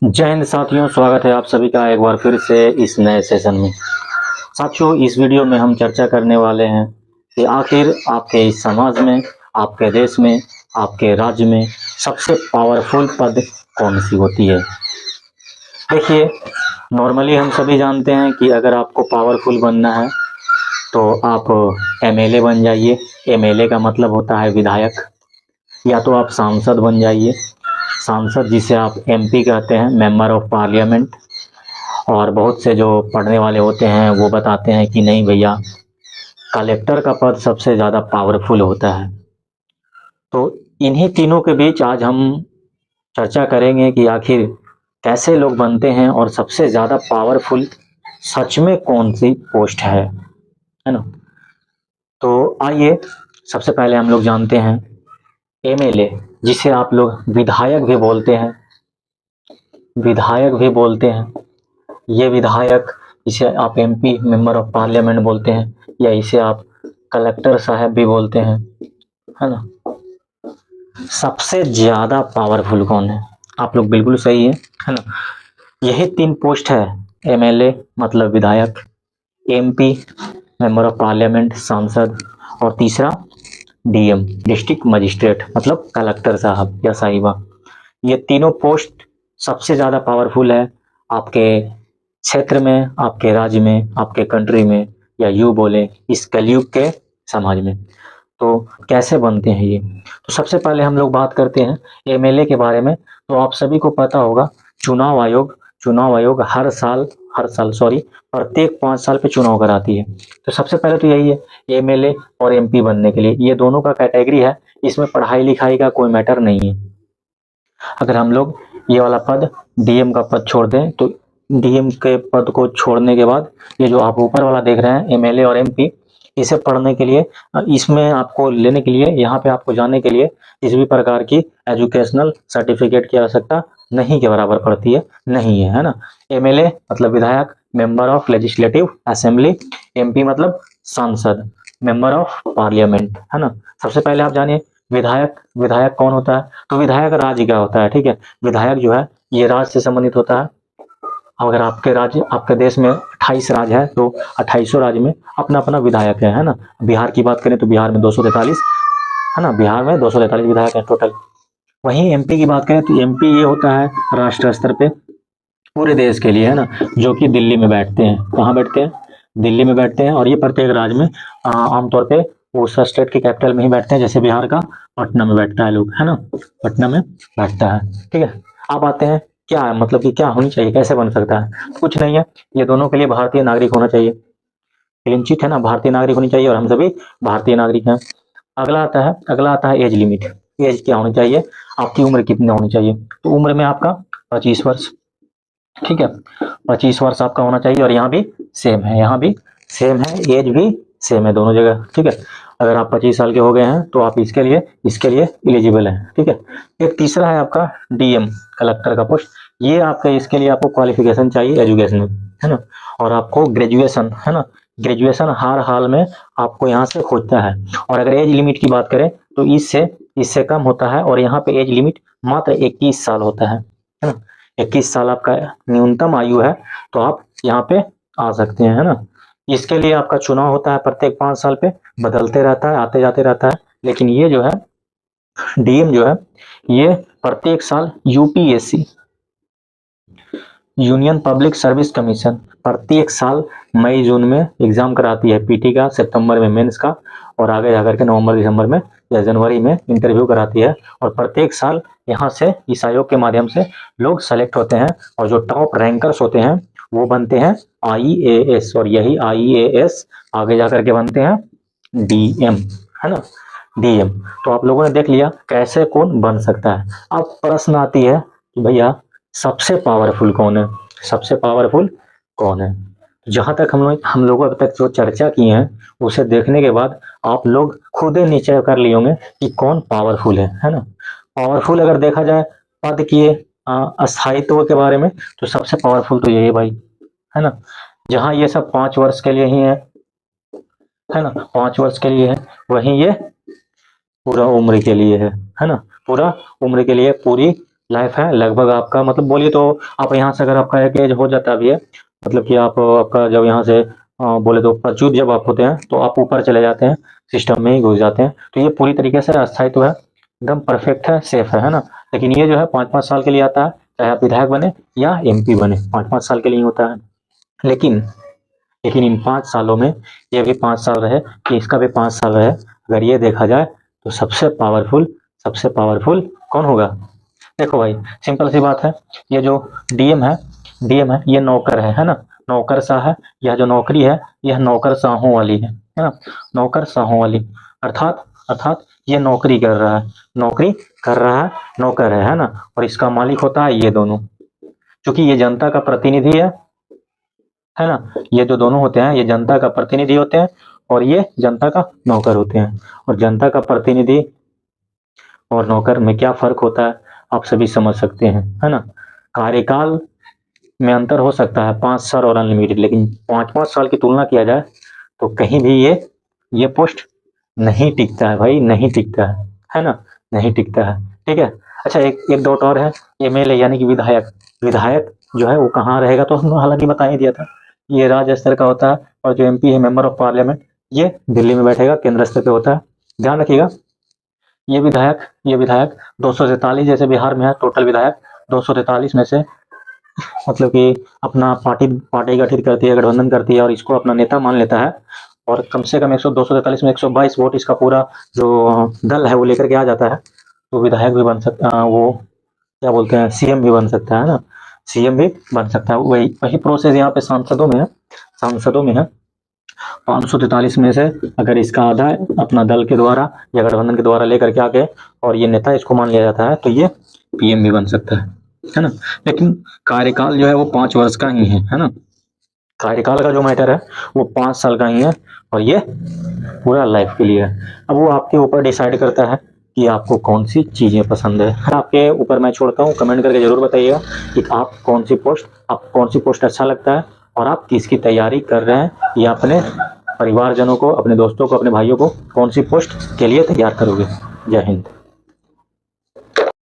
जय हिंद साथियों, स्वागत है आप सभी का एक बार फिर से इस नए सेशन में। साथियों, इस वीडियो में हम चर्चा करने वाले हैं कि आखिर आपके इस समाज में, आपके देश में, आपके राज्य में सबसे पावरफुल पद कौन सी होती है। देखिए, नॉर्मली हम सभी जानते हैं कि अगर आपको पावरफुल बनना है तो आप एमएलए बन जाइए। एमएलए का मतलब होता है विधायक। या तो आप सांसद बन जाइए, सांसद जिसे आप एमपी कहते हैं, मेंबर ऑफ पार्लियामेंट। और बहुत से जो पढ़ने वाले होते हैं वो बताते हैं कि नहीं भैया, कलेक्टर का पद सबसे ज़्यादा पावरफुल होता है। तो इन्हीं तीनों के बीच आज हम चर्चा करेंगे कि आखिर कैसे लोग बनते हैं और सबसे ज़्यादा पावरफुल सच में कौन सी पोस्ट है ना। तो आइए, सबसे पहले हम लोग जानते हैं एमएलए, जिसे आप लोग विधायक भी बोलते हैं। विधायक भी बोलते हैं। ये विधायक, इसे आप एमपी मेंबर ऑफ पार्लियामेंट बोलते हैं, या इसे आप कलेक्टर साहब भी बोलते हैं, है ना। सबसे ज्यादा पावरफुल कौन है? आप लोग बिल्कुल सही है ना। यही तीन पोस्ट है, एमएलए मतलब विधायक, एमपी मेंबर ऑफ पार्लियामेंट सांसद, और तीसरा डीएम डिस्ट्रिक्ट मजिस्ट्रेट मतलब कलेक्टर साहब या साहिबा। ये तीनों पोस्ट सबसे ज़्यादा पावरफुल है आपके क्षेत्र में, आपके राज्य में, आपके कंट्री में, या यूँ बोले इस कलयुग के समाज में। तो कैसे बनते हैं ये? तो सबसे पहले हम लोग बात करते हैं एमएलए के बारे में। तो आप सभी को पता होगा, चुनाव आयोग हर साल सॉरी, प्रत्येक 5 साल पे चुनाव कराती है। तो सबसे पहले तो यही है, एमएलए और एमपी बनने के लिए ये दोनों का कैटेगरी है। इसमें पढ़ाई लिखाई का कोई मैटर नहीं है। अगर हम लोग ये वाला पद, डीएम का पद छोड़ दें, तो डीएम के पद को छोड़ने के बाद ये जो आप ऊपर वाला देख रहे हैं एमएलए और एमपी, इसे पढ़ने के लिए, इसमें आपको लेने के लिए, यहाँ पे आपको जाने के लिए किसी भी प्रकार की एजुकेशनल सर्टिफिकेट की आवश्यकता नहीं के बराबर पड़ती है, नहीं है ना। एमएलए मतलब विधायक, member of legislative assembly. MP मतलब सांसद, मेंबर ऑफ पार्लियामेंट, है ना। सबसे पहले आप जानिए विधायक। विधायक कौन होता है? तो विधायक राज्य का होता है, ठीक है। विधायक जो है ये राज्य से संबंधित होता है। अगर आपके राज्य, आपके देश में 28 राज्य है तो 28 राज्य में अपना अपना विधायक है ना। बिहार की बात करें तो बिहार में 243, है ना। बिहार में 243 विधायक है टोटल। वहीं एमपी की बात करें तो एमपी ये होता है राष्ट्रीय स्तर पे, पूरे देश के लिए, है ना। जो कि दिल्ली में बैठते हैं। कहाँ बैठते हैं? दिल्ली में बैठते हैं। और ये प्रत्येक राज्य में आमतौर पे उस स्टेट की कैपिटल में ही बैठते हैं। जैसे बिहार का पटना में बैठता है लोग, है ना, पटना में बैठता है, ठीक है। अब आते हैं क्या है, मतलब कि क्या होनी चाहिए, कैसे बन सकता है। कुछ नहीं है, ये दोनों के लिए भारतीय नागरिक होना चाहिए। क्लीन चिट है ना, भारतीय नागरिक होनी चाहिए और हम सभी भारतीय नागरिक हैं। अगला आता है एज लिमिट। एज क्या होनी चाहिए, आपकी उम्र कितनी होनी चाहिए? तो उम्र में आपका 25 वर्ष, ठीक है। 25 वर्ष आपका होना चाहिए। और यहाँ भी सेम है, यहाँ भी सेम है, एज भी सेम है दोनों जगह, ठीक है। अगर आप 25 साल के हो गए हैं तो आप इसके लिए एलिजिबल हैं, ठीक है। एक तीसरा है आपका डीएम, कलेक्टर का पोस्ट। ये आपका, इसके लिए आपको क्वालिफिकेशन चाहिए एजुकेशनल, है ना। और आपको ग्रेजुएशन, है ना, ग्रेजुएशन हर हाल में आपको यहाँ से खोजता है। और अगर एज लिमिट की बात करें तो इससे कम होता है। और यहाँ पे एज लिमिट मात्र 21 साल होता है ना। 21 साल आपका न्यूनतम आयु है, तो आप यहाँ पे आ सकते हैं, है ना। इसके लिए आपका चुनाव होता है प्रत्येक 5 साल पे, बदलते रहता है, आते जाते रहता है। लेकिन ये जो है डीएम जो है, ये प्रत्येक साल UPSC, union public service commission, प्रत्येक साल मई जून में एग्जाम कराती है, पीटी का, सितंबर में मेंस का, और आगे जाकर के नवंबर दिसंबर में या जनवरी में इंटरव्यू कराती है। और प्रत्येक साल यहाँ से इस आयोग के माध्यम से लोग सेलेक्ट होते हैं, और जो टॉप रैंकर्स होते हैं वो बनते हैं आईएएस, और यही आईएएस आगे जाकर के बनते हैं डीएम, है ना, डीएम। तो आप लोगों ने देख लिया कैसे कौन बन सकता है। अब प्रश्न आती है कि भैया सबसे पावरफुल कौन है, सबसे पावरफुल कौन है। जहां तक हम लोगों अब तक जो चर्चा की है, उसे देखने के बाद आप लोग खुद ही निश्चय कर लिए होंगे कि कौन पावरफुल है ना। पावरफुल अगर देखा जाए पद की अस्थायित्व के बारे में, तो सबसे पावरफुल तो यही है भाई, है ना। जहां ये सब 5 वर्ष के लिए ही है ना, 5 वर्ष के लिए है, वहीं ये पूरा उम्र के लिए है ना। पूरा उम्र के लिए, पूरी लाइफ है लगभग आपका, मतलब बोलिए तो आप यहाँ से अगर आपका एक एज हो जाता भी है, मतलब कि आप आपका जब यहाँ से बोले तो प्रच्युत जब आप होते हैं तो आप ऊपर चले जाते हैं, सिस्टम में ही घुस जाते हैं, तो ये पूरी तरीके से अस्थायित्व है, एकदम परफेक्ट है, सेफ है ना। लेकिन ये जो है 5-5 साल के लिए आता है, चाहे आप विधायक बने या एमपी बने, 5-5 साल के लिए ही होता है। लेकिन लेकिन इन 5 सालों में ये भी 5 साल रहे कि इसका भी 5 साल रहे, अगर ये देखा जाए तो सबसे पावरफुल कौन होगा? देखो भाई, सिंपल सी बात है, ये जो डीएम है ये नौकर है ना, नौकरशाह है। यह जो नौकरी है यह नौकरशाहों वाली है ना, नौकरशाहों वाली, अर्थात ये नौकरी कर रहा है, नौकर है ना, और इसका मालिक होता है ये दोनों। क्योंकि ये जनता का प्रतिनिधि है ना, ये जो दोनों होते हैं ये जनता का प्रतिनिधि होते हैं और ये जनता का नौकर होते हैं। और जनता का प्रतिनिधि और नौकर में क्या फर्क होता है आप सभी समझ सकते हैं, है ना। कार्यकाल में अंतर हो सकता है 5 साल और अनलिमिटेड, लेकिन 5-5 साल की तुलना किया जाए तो कहीं भी ये पोस्ट नहीं टिकता है भाई, नहीं टिकता है ना, नहीं टिकता है। ठीक है। अच्छा, एक डॉट और है, एमएलए यानी कि विधायक। विधायक जो है वो कहाँ रहेगा, तो हमने हालांकि बता ही दिया था, ये राज्य स्तर का होता है, और जो एमपी है मेंबर ऑफ पार्लियामेंट, ये दिल्ली में बैठेगा, केंद्र स्तर पे होता है। ध्यान रखिएगा, ये विधायक 243 जैसे बिहार में है टोटल विधायक, 243 में से मतलब कि अपना पार्टी गठित करती है, गठबंधन करती है और इसको अपना नेता मान लेता है, और कम से कम 243 में 122 वोट इसका पूरा जो दल है वो लेकर के आ जाता है, तो विधायक भी बन सकता, वो क्या बोलते हैं, सीएम भी बन सकता है ना, सीएम भी बन सकता है। वही वही प्रोसेस यहाँ पे सांसदों में है 543 में से अगर इसका आधा अपना दल के द्वारा या गठबंधन के द्वारा लेकर के आके और ये नेता इसको मान लिया जाता है तो ये पीएम भी बन सकता है ना। लेकिन कार्यकाल जो है वो 5 वर्ष का ही है ना, कार्यकाल का जो मैटर है वो 5 साल का ही है, और ये पूरा लाइफ के लिए है। अब वो आपके ऊपर डिसाइड करता है कि आपको कौन सी चीजें पसंद है, आपके ऊपर मैं छोड़ता हूँ, कमेंट करके जरूर बताइएगा कि आपको कौन सी पोस्ट अच्छा लगता है और आप किसकी तैयारी कर रहे हैं, या अपने परिवारजनों को, अपने दोस्तों को, अपने भाइयों को कौन सी पोस्ट के लिए तैयार करोगे। जय हिंद।